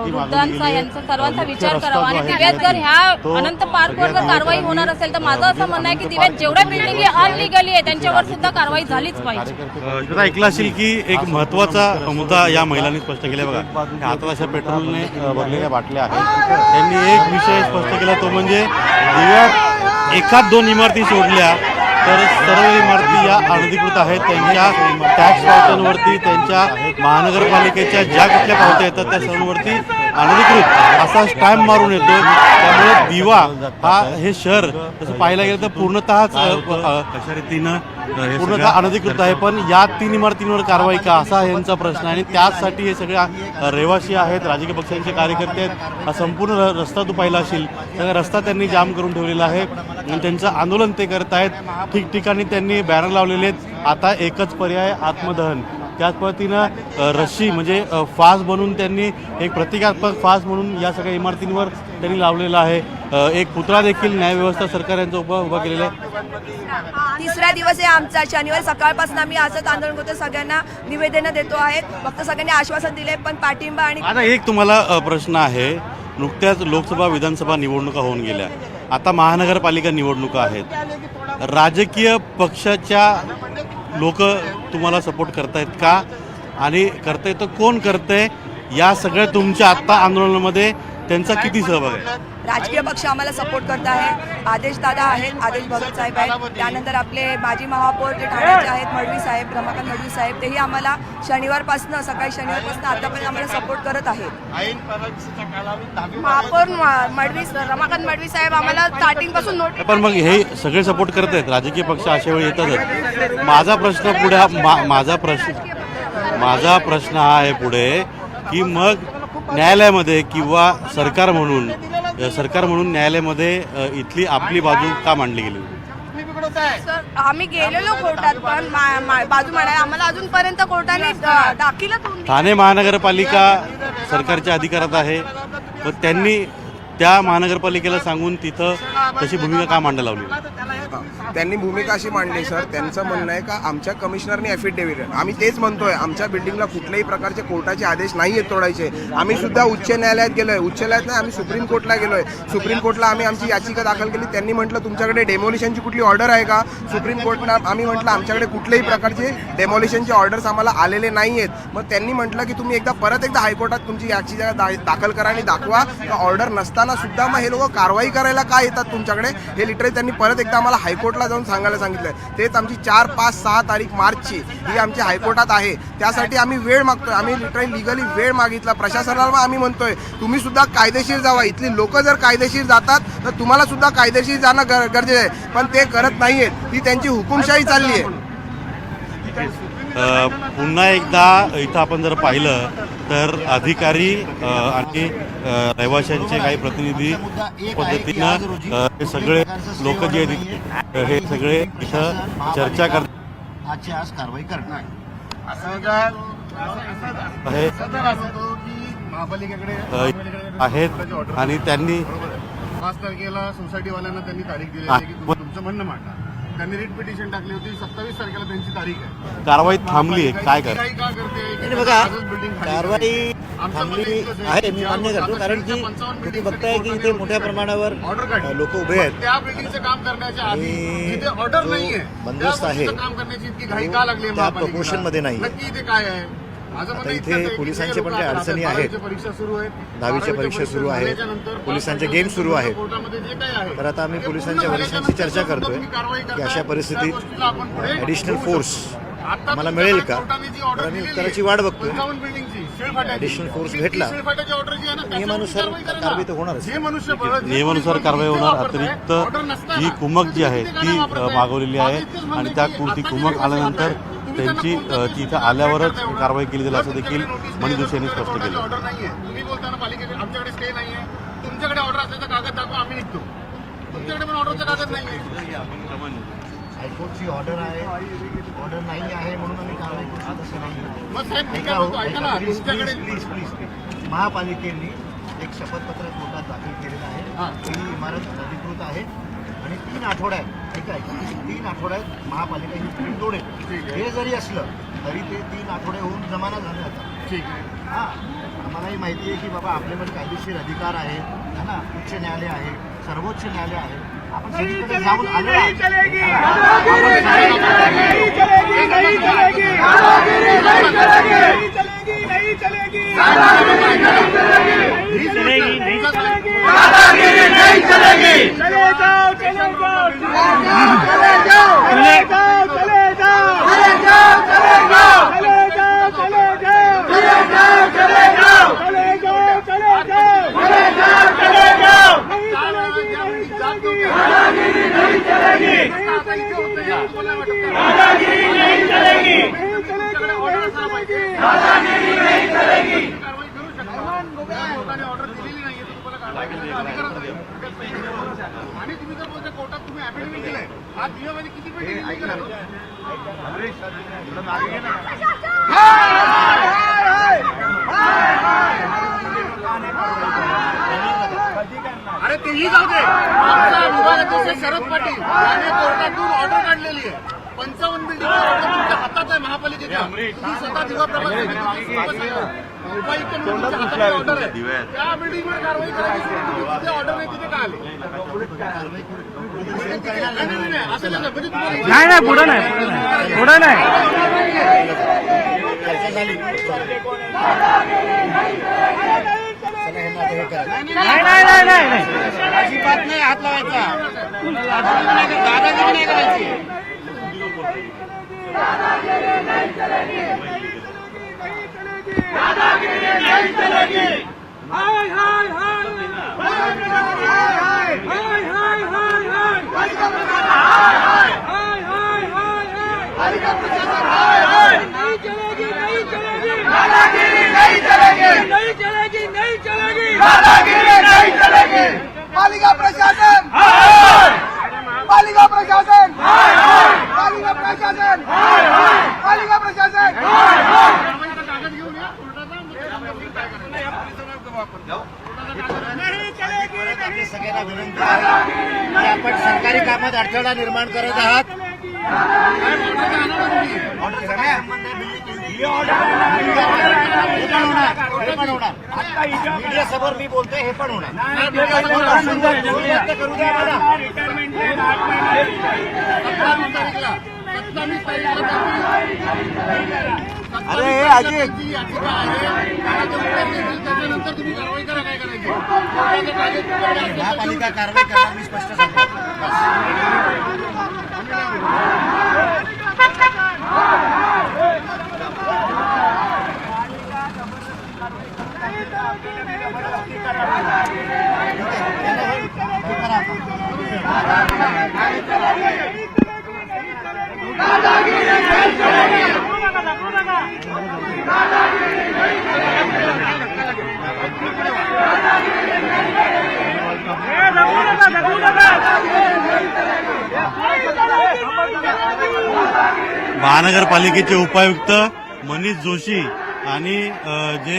वृद्धांचा, यांचा सर्वांचा विचार करावा. आणि दिव्यात जर ह्या अनंत पार्कवर जर कारवाई होणार असेल तर माझं असं म्हणणं आहे की दिव्यात जेवढ्या बिल्डिंग अनलिगली आहे त्यांच्यावर सुद्धा कारवाई झालीच पाहिजे. ऐकलं असेल की एक महत्वाचा मुद्दा या महिलांनी स्पष्ट केला. बघा, हातात अशा पेट्रोलने भरलेल्या बाटल्या आहेत. त्यांनी एक विषय स्पष्ट केला, तो म्हणजे दिव्यात 1-2 इमारती सोडल्या तर सर्व इमारती या अनधिकृत आहेत. त्यांच्या टॅक्स पावत्यांवरती, त्यांच्या महानगरपालिकेच्या ज्या कुठल्या पावत्या येतात त्या सर्वांवरती अनधिकृत असा स्टॅम्प मारून येतो. त्यामुळे दिवा हा हे शहर तसं पाहायला गेलं तर पूर्णतःच कशा रीतीनं पूर्णतः अनधिकृत आहे. पण या 3 इमारतींवर कारवाई का, असा यांचा प्रश्न आहे. आणि त्याचसाठी हे सगळे रहिवासी आहेत, राजकीय पक्षांचे कार्यकर्ते आहेत. हा संपूर्ण रस्ता तू पाहिला असेल, सगळा रस्ता त्यांनी जाम करून ठेवलेला आहे आणि त्यांचं आंदोलन ते करत आहेत. ठिकठिकाणी त्यांनी बॅनर लावलेले आहेत. आता एकच पर्याय, आत्मदहन. त्याच पद्धतीनं रश्शी म्हणजे फास बनवून त्यांनी एक प्रतिकात्मक फास म्हणून या सगळ्या इमारतींवर त्यांनी लावलेला आहे. एक पुतळा देखील न्यायव्यवस्था सरकार यांचा उभा केलेला आहे. 3रा दिवस आहे आमचा. शनिवारी सकाळपासून आम्ही असंच आंदोलन करतो, सगळ्यांना निवेदनं देतो आहेत. फक्त सगळ्यांनी आश्वासन दिले, पण पाठिंबा आणि आता एक तुम्हाला प्रश्न आहे. नुकत्याच लोकसभा, विधानसभा निवडणुका होऊन गेल्या. आता महानगरपालिका निवडणुका आहेत. राजकीय पक्षाच्या लोक तुम्हाला सपोर्ट करतायत का, आणि करताय तर कोण करतंय? या सगळ्या तुमच्या आत्ता आंदोलनामध्ये त्यांचा किती सहभाग आहे? राजकीय पक्ष आम्हाला सपोर्ट करत आहे. आदेश दादा आहेत, आदेश भगत साहेब आहेत. त्यानंतर आपले माजी महापौर जे ठाण्याचे आहेत, मडवी साहेब, रमाकांत मडवी साहेब, तेही आम्हाला शनिवारपासून, सकाळी शनिवारपासून आतापर्यंत आम्हाला सपोर्ट करत आहेत. महापौर रमाकांत मडवी साहेब आम्हाला स्टार्टिंग पासून पण मग हे सगळे सपोर्ट करत आहेत. राजकीय पक्ष अशा वेळी येतातच. माझा प्रश्न हा आहे पुढे की मग न्यायालयामध्ये किंवा सरकार म्हणून न्यायालयामध्ये इथली आपली बाजू का मांडली गेली? सर, आम्ही गेलेलो कोर्टात, पण बाजू मांडायला आम्हाला अजूनपर्यंत कोर्टाने दाखलच ठाणे महानगरपालिका सरकारच्या अधिकारात आहे, पण त्यांनी त्या महानगरपालिकेला सांगून तिथं तशी भूमिका का मांडायला लावली? त्यांनी भूमिका अशी मांडली सर, त्यांचं म्हणणं आहे का आमच्या कमिशनरने ॲफिडेव्हिट, आम्ही तेच म्हणतोय, आमच्या बिल्डिंगला कुठल्याही प्रकारचे कोर्टाचे आदेश नाही आहेत तोडायचे. आम्ही सुद्धा उच्च न्यायालयात गेलोय, उच्च न्यायालयात नाही, आम्ही सुप्रीम कोर्टला गेलोय. सुप्रीम कोर्टला आम्ही आमची याचिका दाखल केली. त्यांनी म्हटलं तुमच्याकडे डेमोलिशनची कुठली ऑर्डर आहे का? सुप्रीम कोर्टला आम्ही म्हटलं आमच्याकडे कुठल्याही प्रकारचे डेमोलिशनचे ऑर्डर्स आम्हाला आलेले नाही आहेत. मग त्यांनी म्हटलं की तुम्ही परत एकदा हायकोर्टात तुमची याचिका दाखल करा आणि दाखवा ऑर्डर नसताना असताना सुद्धा मग हे लोक कारवाई करायला का येतात तुमच्याकडे, हे लिटरली त्यांनी परत एकदा आम्हाला हायकोर्टला जाऊन सांगायला सांगितलं. तेच आमची 4, 5, 6 तारीख मार्चची ही आमची हायकोर्टात आहे. त्यासाठी आम्ही वेळ मागतोय. आम्ही लिटरली लिगली वेळ मागितला प्रशासनाला. आम्ही म्हणतोय तुम्ही सुद्धा कायदेशीर जावा. इथली लोक जर कायदेशीर जातात तर तुम्हाला सुद्धा कायदेशीर जाणं गरजेचं आहे, पण ते करत नाहीयेत. ही त्यांची हुकुमशाही चालली आहे. पुन्हा एकदा इथं आपण जर पाहिलं तर अधिकारी आणि रहिवाशांचे काही प्रतिनिधी पद्धतीनं हे सगळे लोक जे आहेत हे सगळे इथं चर्चा करतात आजची आज कारवाई करणार आहे महापालिकेकडे आहेत आणि त्यांनी 5 तारखेला सोसायटीवाल्यांना त्यांनी तारीख दिली आहे की तुम्ही तुमचं म्हणणं मांडा. त्यांनी रिट पिटिशन टाकली होती. 27 तारखेला त्यांची तारीख आहे. कारवाई थांबली आहे. काय कर काही का करते बघा, कारवाई थांबली आहे मी मान्य करतो, कारण की तुम्ही बघताय की इथे मोठ्या प्रमाणावर लोक उभे आहेत त्या बिल्डिंगचं काम करण्याच्या आधी जिथे ऑर्डर नाहीये बंदोबस्त आहे काम करण्याची इतकी घाई का लागली त्या प्रपोर्शन मध्ये नाही. नक्की इथे काय आहे? आता इथे पोलिसांचे पण काही अडचणी आहेत. परीक्षा सुरू आहेत, 10वीच्या परीक्षा सुरू आहेत, पोलिसांचे गेम सुरू आहेत. कोर्टामध्ये जे काही आहे तर आता आम्ही पोलिसांच्या वरिष्ठांची चर्चा करतोय की अशा परिस्थितीत ॲडिशनल फोर्स आम्हाला मिळेल का, तर आम्ही उत्तराची वाट बघतोय. ॲडिशनल फोर्स भेटला नियमानुसार कारवाई तर होणारच. नियमानुसार कारवाई होणार. अतिरिक्त ही कुमक जी आहे ती मागवलेली आहे आणि ती कुमक आल्यानंतर त्यांची तिथं आल्यावरच कारवाई केली जाईल असं देखील मनी जोशी यांनी स्पष्ट केलं. ऑर्डर नाहीये. तुम्ही बोलताना पालिकेकडे आमच्याकडे स्टे नाहीये. तुमच्याकडे ऑर्डर असल्याचा कागद दाखवा, आम्ही निघतो. तुमच्याकडे पण ऑर्डरचा कागद नाहीये. हायकोर्टची ऑर्डर आहे, ऑर्डर नाही आहे म्हणून आम्ही कारवाई करू तसं नाही. मग साहेब मी काय म्हणतो, ऐका ना, तुमच्याकडे प्लीज महापालिकेने एक शपथपत्र कोर्टात दाखल केलेलं आहे. ही इमारत अधिकृत आहे आणि 3 आठवड्यात, ठीक आहे, 3 आठवड्यात महापालिका ही बिल्डिंग तोडेल. हे जरी असलं तरी ते 3 आठवडे होऊन जमाना झाले आता. ठीक आहे. हां, आम्हालाही माहिती आहे की बाबा आपल्याकडे कायदेशीर अधिकार आहे, है ना, उच्च न्यायालय आहे, सर्वोच्च न्यायालय आहे. आपण सगळीकडे जाऊन आलो आणि तुम्ही जर बोलता कोर्टात तुम्ही ऍफिडेव्हिट दिलंय, आज दिव्यामध्ये किती पेटी अरे तेही जाऊ दे. आमच्या विभागाचे शरद पाटील यांनी कोर्टातून ऑर्डर काढलेली आहे. 55 बिल्डिंग ऑर्डर तुमच्या हातात आहे महापालिकेच्या. तुम्ही स्वतः दिवा उपायुक्त म्हणून तुमच्या हातात ऑर्डर आहे. त्या बिल्डिंगवर कारवाई करायची. तिथे ऑर्डर नाही, तिथे का आले? असं नाही म्हणजे नाही पुढं नाही, पुढं नाही. नाही अजिबात नाही हात लावायचा, दादागिरी नाही करायची. पालिका प्रशासन, पालिका प्रशासन, पालिका प्रशासन, पालिका प्रशासन. कागद घेऊन या सगळ्यांना विनंती आहे की आपण सरकारी कामात अडथळा निर्माण करत आहात. मीडिया समोर मी बोलतोय, हे पण होणार. करू द्या मला. अरे अजित त्याच्यानंतर तुम्ही कारवाई करा. काय करायची महापालिका कारवाई करणार मी स्पष्ट सांगतो. महानगरपालिकेचे उपायुक्त मनीष जोशी आणि जे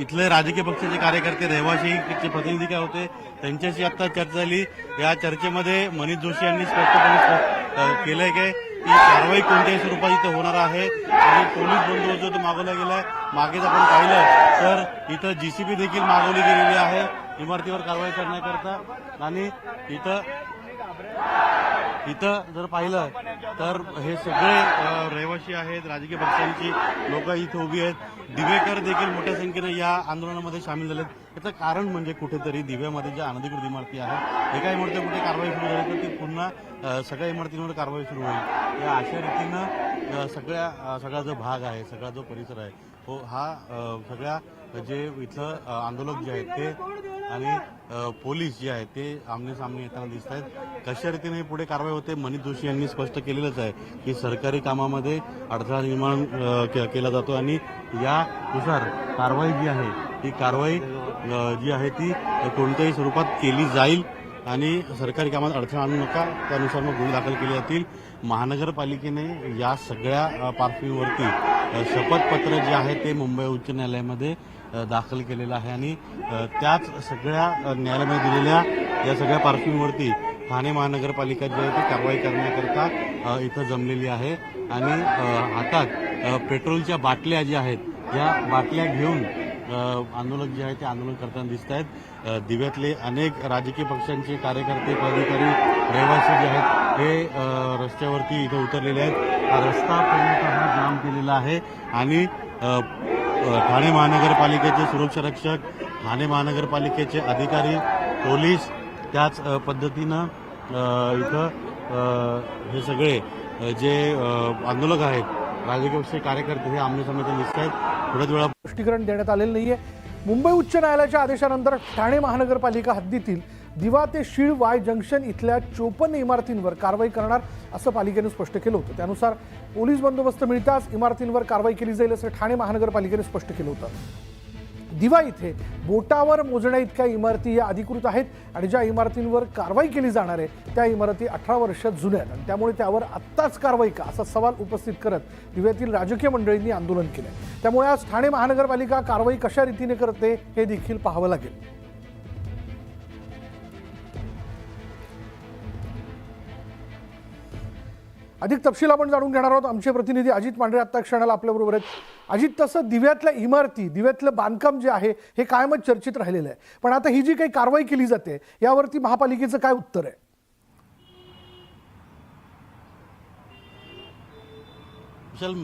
इथले राजकीय पक्षाचे कार्यकर्ते रहिवासीचे प्रतिनिधी काय होते त्यांच्याशी आता चर्चा झाली. या चर्चेमध्ये मनीष जोशी यांनी स्पष्टपणे केलंय की ही कारवाई कोणत्याही स्वरूपात इथं होणार आहे आणि पोलीस बंदोबस्त जो मागवला गेलाय. मागेच आपण पाहिलं तर इथं जीसीबी देखील मागवली गेलेली आहे इमारतीवर कारवाई करण्याकरता. आणि इथं जर पाहिलं तर हे सगळे रहिवासी आहेत, राजकीय पक्षांची लोक इथं उभी आहेत. दिवेकर देखील मोठ्या संख्येनं या आंदोलनामध्ये सामील झालेत. याचं कारण म्हणजे कुठेतरी दिव्यामध्ये ज्या अनधिकृत इमारती आहेत एका इमारतीवर कुठे कारवाई सुरू झाली तर ती पुन्हा सगळ्या इमारतींवर कारवाई सुरू होईल. या अशा रीतीनं सगळा जो भाग आहे, सगळा जो परिसर आहे हा सगळ्या जे इथलं आंदोलक जे आहेत ते आणि पोलीस जे आहेत ते आमने सामने येताना दिसत आहेत. कशा रीतीने पुढे कारवाई होते जी जोशी यांनी स्पष्ट केलेलंच आहे की सरकारी कामामध्ये अडथळा निर्माण केला जातो आणि यानुसार कारवाई जी आहे ती कारवाई जी आहे ती कोणत्याही स्वरूपात केली जाईल आणि सरकारी कामात अडथळा आणू नका त्यानुसार मग गुन्हे दाखल केले जातील. महानगरपालिकेने या सगळ्या पार्श्वभूमीवरती शपथपत्र जे आहे ते मुंबई उच्च न्यायालयामध्ये दाखल केलेलं आहे आणि त्याच सगळ्या न्यायालयामध्ये दिलेल्या या सगळ्या पार्श्वभूमीवरती ठाणे महानगरपालिका जी आहे ती कारवाई करण्याकरता इथं जमलेली आहे. आणि हातात पेट्रोलच्या बाटल्या ज्या आहेत या बाटल्या घेऊन आंदोलक जे आहे ते आंदोलन करताना दिसत आहेत. दिव्यातले अनेक राजकीय पक्षांचे कार्यकर्ते पदाधिकारी रहिवासी जे आहेत हे रस्त्यावरती इथं उतरलेले आहेत. हा रस्ता पूर्णतः जाम केलेला आहे आणि ठाणे महानगरपालिकेचे सुरक्षा रक्षक, ठाणे महानगरपालिकेचे अधिकारी, पोलीस त्याच पद्धतीनं इथं हे सगळे जे आंदोलक आहेत, राजकीय पक्षाचे कार्यकर्ते हे आमने-सामने दिसत आहेत. थोड्याच वेळा स्पष्टीकरण देण्यात आलेलं नाहीये. मुंबई उच्च न्यायालयाच्या आदेशानंतर ठाणे महानगरपालिका हद्दीतील दिवा ते शीळ वाय जंक्शन इथल्या 54 इमारतींवर कारवाई करणार असं पालिकेने स्पष्ट केलं होतं. त्यानुसार पोलीस बंदोबस्त मिळताच इमारतींवर कारवाई केली जाईल असं ठाणे महानगरपालिकेने स्पष्ट केलं होतं. दिवा इथे बोटावर मोजण्या इतक्या इमारती या अधिकृत आहेत आणि ज्या इमारतींवर कारवाई केली जाणार आहे त्या इमारती 18 वर्ष जुन्या आहेत आणि त्यामुळे त्यावर आत्ताच कारवाई का असा सवाल उपस्थित करत दिव्यातील राजकीय मंडळींनी आंदोलन केलं. त्यामुळे आज ठाणे महानगरपालिका कारवाई कशा रीतीने करते हे देखील पाहावं लागेल. अधिक तपशील आपण जाणून घेणार आहोत. आमचे प्रतिनिधी अजित मांढरे आत्ता क्षणाला आपल्याबरोबर आहेत. अजित, तसं दिव्यातल्या इमारती, दिव्यातलं बांधकाम जे आहे हे कायमच चर्चेत राहिलेलं आहे, पण आता ही जी काही कारवाई केली जाते यावरती महापालिकेचं काय उत्तर आहे?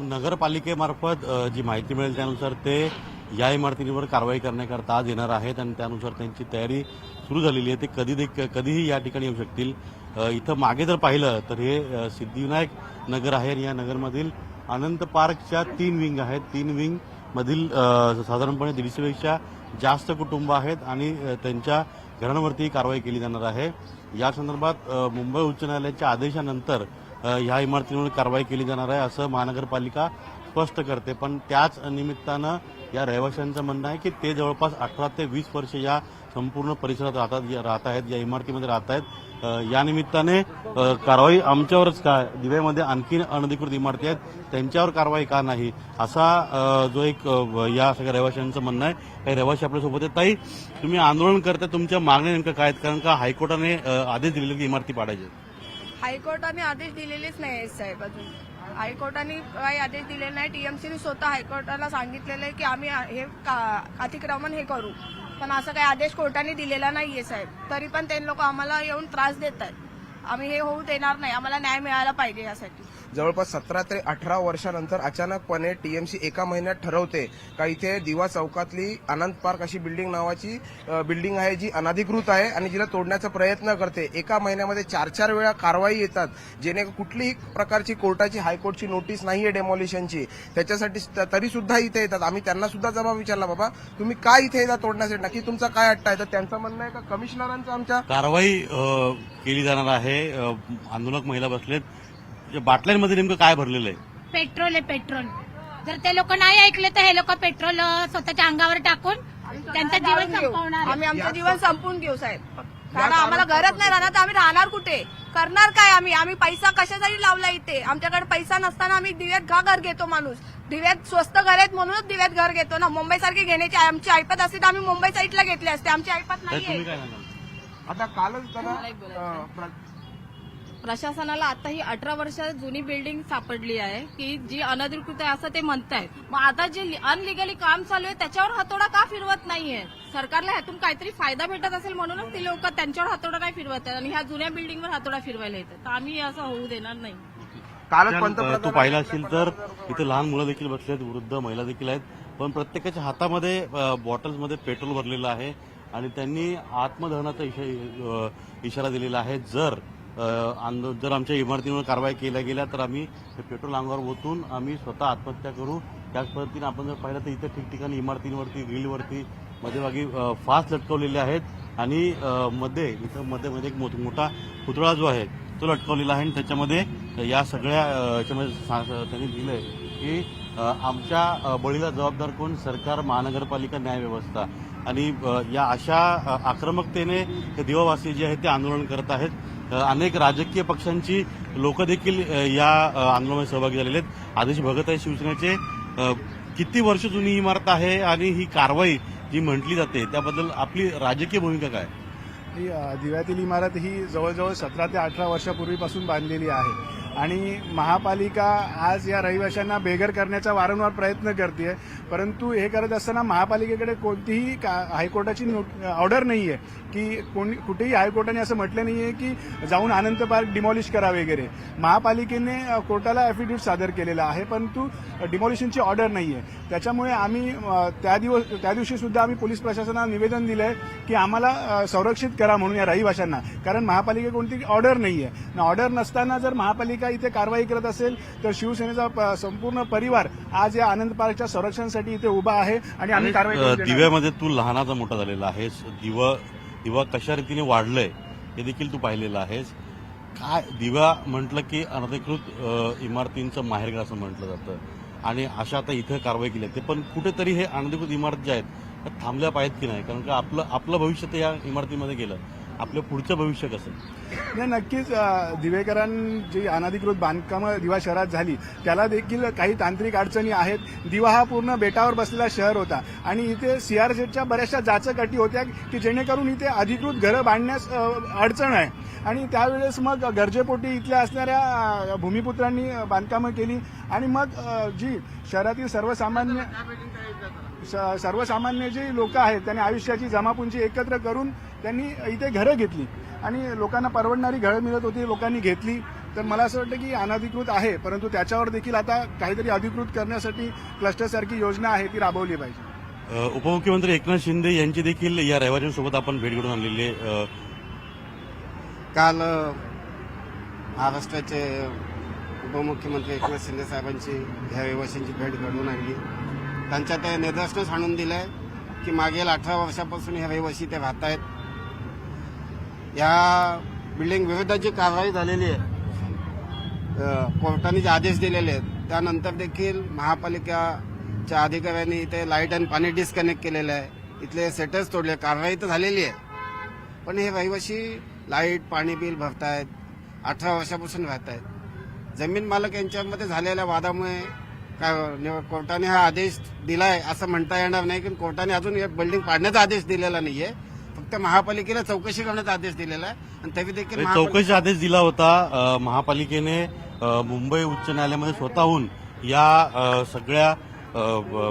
नगरपालिकेमार्फत जी माहिती मिळेल त्यानुसार ते या इमारतींवर कारवाई करण्याकरता आज येणार आहेत आणि त्यानुसार त्यांची तयारी सुरू झालेली आहे. ते कधीही या ठिकाणी येऊ शकतील. इथं मागे जर पाहिलं तर हे सिद्धिविनायक नगर आहे आणि या नगरमधील अनंत पार्कच्या 3 विंग आहेत. 3 विंग मधील साधारणपणे 150पेक्षा जास्त कुटुंब आहेत आणि त्यांच्या घरांवरती कारवाई केली जाणार आहे. या संदर्भात मुंबई उच्च न्यायालयाच्या आदेशानंतर ह्या इमारतींवर कारवाई केली जाणार आहे असं महानगरपालिका स्पष्ट करते. पण त्याच निमित्तानं या रहिवाशांचं म्हणणं आहे की ते जवळपास 18 ते 20 वर्ष या संपूर्ण परिसरात राहत आहेत, या इमारतीमध्ये राहत आहेत. या निमित्ताने कारवाई आमच्यावरच का, दिव्यामध्ये आणखी अनधिकृत इमारती आहेत त्यांच्यावर कारवाई का नाही असा जो एक या सगळ्या रहिवाशांचं म्हणणं आहे. काही रहिवाशी आपल्यासोबत आहेत. ताई, तुम्ही आंदोलन करता, तुमच्या मागण्या नेमक्या काय आहेत? कारण का हायकोर्टाने आदेश दिलेले की इमारती पाडायचे. हायकोर्टाने आदेश दिलेलेच नाही आहेत साहेब. अजून हायकोर्टाने काही आदेश दिलेले नाही. टीएमसीने स्वतः हायकोर्टाला सांगितलेलं आहे की आम्ही हे अतिक्रमण हे करू, पण असं काही आदेश कोर्टाने दिलेला नाहीये साहेब. तरी पण ते लोक आम्हाला येऊन त्रास देत आहेत. आम्ही हे होऊ देणार नाही. आम्हाला न्याय मिळाला पाहिजे यासाठी. जवळपास 17 ते 18 वर्षानंतर अचानकपणे टीएमसी एका महिन्यात ठरवते का इथे दिवा चौकातली आनंद पार्क अशी बिल्डिंग नावाची बिल्डिंग आहे जी अनधिकृत आहे आणि जिला तोडण्याचा प्रयत्न करते. एका महिन्यामध्ये 4-4 वेळा कारवाई येतात, जेणे कुठलीही प्रकारची कोर्टाची हायकोर्टची नोटीस नाहीये डेमॉलिशनची. त्याच्यासाठी तरी सुद्धा इथे येतात. आम्ही त्यांना सुद्धा जबाब विचारला, बाबा तुम्ही काय इथे येतात तोडण्यासाठी, नक्की तुमचा काय अट्टा आहे? तर त्यांचं म्हणणं आहे का कमिशनरांचं आमच्या कारवाई केली जाणार आहे. आंदोलक महिला बसलेत. बाटल्यांमध्ये नेमकं काय भरलेलं आहे? पेट्रोल आहे पेट्रोल. जर ते लोक नाही ऐकले तर हे लोक पेट्रोल स्वतःच्या अंगावर टाकून त्यांचं जीवन संपवणार. आम्ही आमचं जीवन संपवून घेऊ साहेब, कारण आम्हाला गरज नाही राहणार तर आम्ही राहणार कुठे, करणार काय आम्ही पैसा कशासाठी लावला इथे? आमच्याकडे पैसा नसताना आम्ही दिव्यात घर घेतो. माणूस दिव्यात स्वस्त घर आहेत म्हणूनच दिव्यात घर घेतो ना. मुंबई सारखी घेण्याची आमची ऐपत असते तर आम्ही मुंबई साईडला घेतले असते. आमची ऐपत तुम्ही नाहीये. काय सांगाल? आता कालच त्याला प्रशासनाला आता ही 18 वर्ष जुनी बिल्डिंग सापडली आहे की जी अनधिकृत आहे असं ते म्हणतायत. मग आता जे अनलिगली काम चालू आहे त्याच्यावर हातोडा का फिरवत नाहीये? सरकारला ह्यातून काहीतरी फायदा भेटत असेल म्हणूनच ते लोक त्यांच्यावर हातोडा काय फिरवत आहेत आणि ह्या जुन्या बिल्डिंगवर हातोडा फिरवायला येतात. तर आम्ही असं होऊ देणार नाही. कालच तू पाहिला असेल तर इथे लहान मुलं देखील बसलेत, वृद्ध महिला देखील आहेत, पण प्रत्येकाच्या हातामध्ये बॉटल्समध्ये पेट्रोल भरलेलं आहे आणि त्यांनी आत्मदहनाचा इशारा दिलेला आहे. जर आमच्या इमारतींवर कारवाई केल्या गेल्या तर आम्ही हे पेट्रोल अंगावर ओतून आम्ही स्वतः आत्महत्या करू. त्याच पद्धतीने आपण जर पाहिलं तर इथे ठिकठिकाणी इमारतींवरती ग्रिलवरती मध्यभागी फास लटकवलेले आहेत आणि मध्ये एक मोठा पुतळा जो आहे तो लटकवलेला आहे आणि त्याच्यामध्ये या सगळ्या याच्यामध्ये त्यांनी दिलंय की आमच्या बळीला जबाबदार कोण? सरकार, महानगरपालिका, न्यायव्यवस्था. आणि या अशा आक्रमकतेने दिवावासी जे आहेत ते आंदोलन करत आहेत. अनेक राजकीय पक्षांची लोक देखील या आंदोलनात सहभागी झालेले आहेत. आदेश भगत आहे शिवसेनेचे. किती वर्ष जुनी इमारत आहे आणि ही कारवाई जी म्हटली जाते त्याबद्दल आपली राजकीय भूमिका काय? ही दिव्यातील इमारत ही जवळजवळ 17 ते 18 वर्षापूर्वीपासून बांधलेली आहे आणि महापालिका आज या रहिवाशांना बेघर करण्याचा वारंवार प्रयत्न करते. परंतु हे करत असताना महापालिकेकडे कोणतीही हायकोर्टाची ऑर्डर नाही आहे की कुठेही हायकोर्टाने असं म्हटलं नाही आहे की जाऊन आनंद पार्क डिमॉलिश करा वगैरे. महापालिकेने कोर्टाला ॲफिडेव्हिट सादर केलेला आहे परंतु डिमॉलिशनची ऑर्डर नाही आहे. त्याच्यामुळे आम्ही त्या दिवशी सुद्धा आम्ही पोलीस प्रशासनाला निवेदन दिलं आहे की आम्हाला संरक्षित करा म्हणून या रहिवाशांना, कारण महापालिका कोणती ऑर्डर नाही आहे. ऑर्डर नसताना जर महापालिका इथे कारवाई करत असेल तर शिवसेनेचा संपूर्ण परिवार आज या आनंद पार्कच्या संरक्षणासाठी इथे उभा आहे आणि आम्ही कारवाई करू देणार. दिव्यामध्ये तू लहानाचा मोठा झालेला आहेस. दिवा कशा रीतीने वाढलंय हे देखील तू पाहिलेलं आहेस. काय दिवा म्हटलं की अनधिकृत इमारतींचं माहेरघर असं म्हटलं जातं आणि अशा आता इथं कारवाई केली आहे. ते पण कुठेतरी हे अनधिकृत इमारत ज्या आहेत त्या थांबल्या पाहिजेत की नाही? कारण का आपलं भविष्य तर या इमारतीमध्ये गेलं, आपलं पुढचं भविष्य कसं? नाही, नक्कीच दिवेकरांची अनधिकृत बांधकामं दिवा शहरात झाली त्याला देखील काही तांत्रिक अडचणी आहेत. दिवा हा पूर्ण बेटावर बसलेला शहर होता आणि इथे सीआरझेडच्या बऱ्याचशा जाचक होत्या की जेणेकरून इथे अधिकृत घरं बांधण्यास अडचण आहे आणि त्यावेळेस मग गरजेपोटी इथल्या असणाऱ्या भूमिपुत्रांनी बांधकामं केली आणि मग जी शहरातील सर्वसामान्य जी लोक आहेत त्यांनी आयुष्याची जमापुंजी एकत्र करून त्यांनी इथे घरं घेतली आणि लोकांना परवडणारी घरं मिळत होती, लोकांनी घेतली. तर मला असं वाटतं की अनधिकृत आहे परंतु त्याच्यावर देखील आता काहीतरी अधिकृत करण्यासाठी क्लस्टरसारखी योजना आहे ती राबवली पाहिजे. उपमुख्यमंत्री एकनाथ शिंदे यांची देखील या रहिवाशांसोबत आपण भेट घेऊन आणलेली आहे. काल महाराष्ट्राचे उपमुख्यमंत्री एकनाथ शिंदे साहेबांची ह्या रहिवाशांची भेट घडवून आणली. त्यांच्या ते निदर्शनच आणून दिलंय की मागील 18 वर्षापासून हे रहिवासी ते राहत आहेत. या बिल्डिंग विरुद्ध जी कारवाई झालेली आहे, कोर्टाने जे आदेश दिलेले आहेत त्यानंतर देखील महापालिकेच्या अधिकाऱ्यांनी इथे लाईट आणि पाणी डिस्कनेक्ट केलेलं आहे. इथले सेटर्स तोडले. कारवाई तर झालेली आहे पण हे रहिवासी लाईट पाणी बिल भरतायत, 18 वर्षापासून राहत आहेत. जमीन मालक यांच्यामध्ये झालेल्या वादामुळे कोर्टाने हा आदेश दिलाय असं म्हणता येणार नाही की कोर्टाने अजून एक बिल्डिंग पाडण्याचा आदेश दिलेला नाहीये. फक्त महापालिकेला चौकशी करण्याचा आदेश दिलेला आहे आणि तरी देखील चौकशी आदेश दिला होता महापालिकेने. मुंबई उच्च न्यायालयामध्ये स्वतःहून या सगळ्या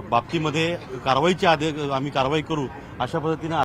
बाबतीमध्ये कारवाईचे आदेश आम्ही कारवाई करू अशा पद्धतीने